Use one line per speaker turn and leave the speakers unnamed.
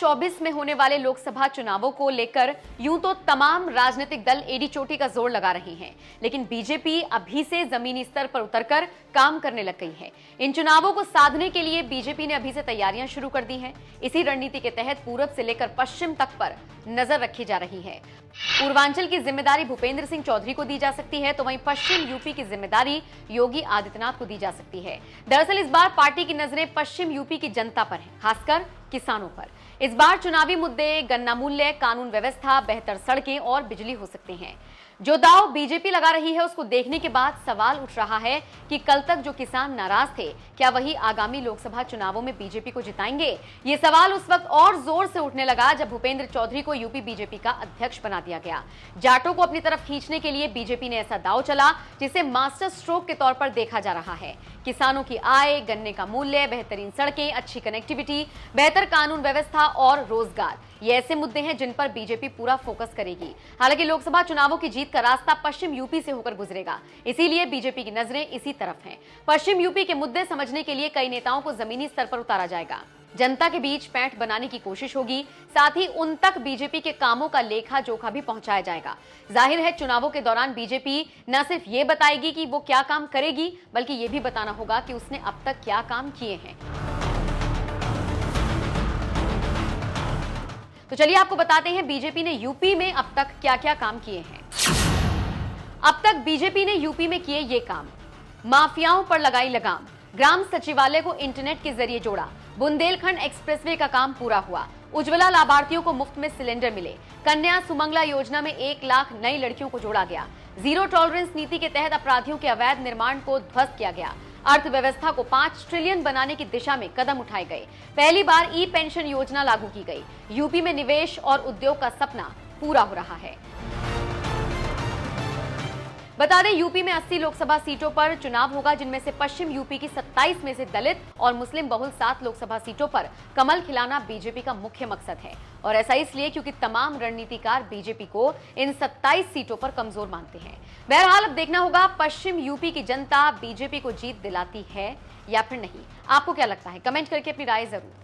2024 में होने वाले लोकसभा चुनावों को लेकर यूं तो तमाम राजनीतिक दल एडी चोटी का जोर लगा रहे हैं, लेकिन बीजेपी अभी से जमीनी स्तर पर उतरकर काम करने लग गई है। इन चुनावों को साधने के लिए बीजेपी ने अभी से तैयारियां शुरू कर दी हैं। इसी रणनीति के तहत पूरब से लेकर पश्चिम तक पर नजर रखी जा रही है। पूर्वांचल की जिम्मेदारी भूपेंद्र सिंह चौधरी को दी जा सकती है, तो वहीं पश्चिम यूपी की जिम्मेदारी योगी आदित्यनाथ को दी जा सकती है। दरअसल इस बार पार्टी की नजरें पश्चिम यूपी की जनता पर है, खासकर किसानों पर। इस बार चुनावी मुद्दे गन्ना मूल्य, कानून व्यवस्था, बेहतर सड़कें और बिजली हो सकते हैं। जो दाव बीजेपी लगा रही है उसको देखने के बाद सवाल उठ रहा है कि कल तक जो किसान नाराज थे, क्या वही आगामी लोकसभा चुनावों में बीजेपी को जिताएंगे? ये सवाल उस वक्त और जोर से उठने लगा जब भूपेंद्र चौधरी को यूपी बीजेपी का अध्यक्ष बना दिया गया। जाटों को अपनी तरफ खींचने के लिए बीजेपी ने ऐसा दाव चला जिसे मास्टर स्ट्रोक के तौर पर देखा जा रहा है। किसानों की आय, गन्ने का मूल्य, बेहतरीन सड़कें, अच्छी कनेक्टिविटी, बेहतर कानून व्यवस्था और रोजगार, ये ऐसे मुद्दे हैं जिन पर बीजेपी पूरा फोकस करेगी। हालांकि लोकसभा चुनावों की जीत का रास्ता पश्चिम यूपी से होकर गुजरेगा, इसीलिए बीजेपी की नजरें इसी तरफ हैं। पश्चिम यूपी के मुद्दे समझने के लिए कई नेताओं को जमीनी स्तर पर उतारा जाएगा। जनता के बीच पैंठ बनाने की कोशिश होगी, साथ ही उन तक बीजेपी के कामों का लेखा जोखा भी पहुंचाया जाएगा। जाहिर है चुनावों के दौरान बीजेपी न सिर्फ ये बताएगी कि वो क्या काम करेगी, बल्कि ये भी बताना होगा कि उसने अब तक क्या काम किए हैं। तो चलिए आपको बताते हैं बीजेपी ने यूपी में अब तक क्या क्या काम किए हैं। अब तक बीजेपी ने यूपी में किए ये काम: माफियाओं पर लगाई लगाम, ग्राम सचिवालय को इंटरनेट के जरिए जोड़ा, बुंदेलखंड एक्सप्रेसवे का काम पूरा हुआ, उज्ज्वला लाभार्थियों को मुफ्त में सिलेंडर मिले, कन्या सुमंगला योजना में 1 लाख नई लड़कियों को जोड़ा गया, जीरो टॉलरेंस नीति के तहत अपराधियों के अवैध निर्माण को ध्वस्त किया गया, अर्थव्यवस्था को 5 ट्रिलियन बनाने की दिशा में कदम उठाए गए, पहली बार ई पेंशन योजना लागू की गई, यूपी में निवेश और उद्योग का सपना पूरा हो रहा है। बता दें यूपी में 80 लोकसभा सीटों पर चुनाव होगा, जिनमें से पश्चिम यूपी की 27 में से दलित और मुस्लिम बहुल 7 लोकसभा सीटों पर कमल खिलाना बीजेपी का मुख्य मकसद है। और ऐसा इसलिए क्योंकि तमाम रणनीतिकार बीजेपी को इन 27 सीटों पर कमजोर मानते हैं। बहरहाल अब देखना होगा पश्चिम यूपी की जनता बीजेपी को जीत दिलाती है या फिर नहीं। आपको क्या लगता है? कमेंट करके अपनी राय जरूर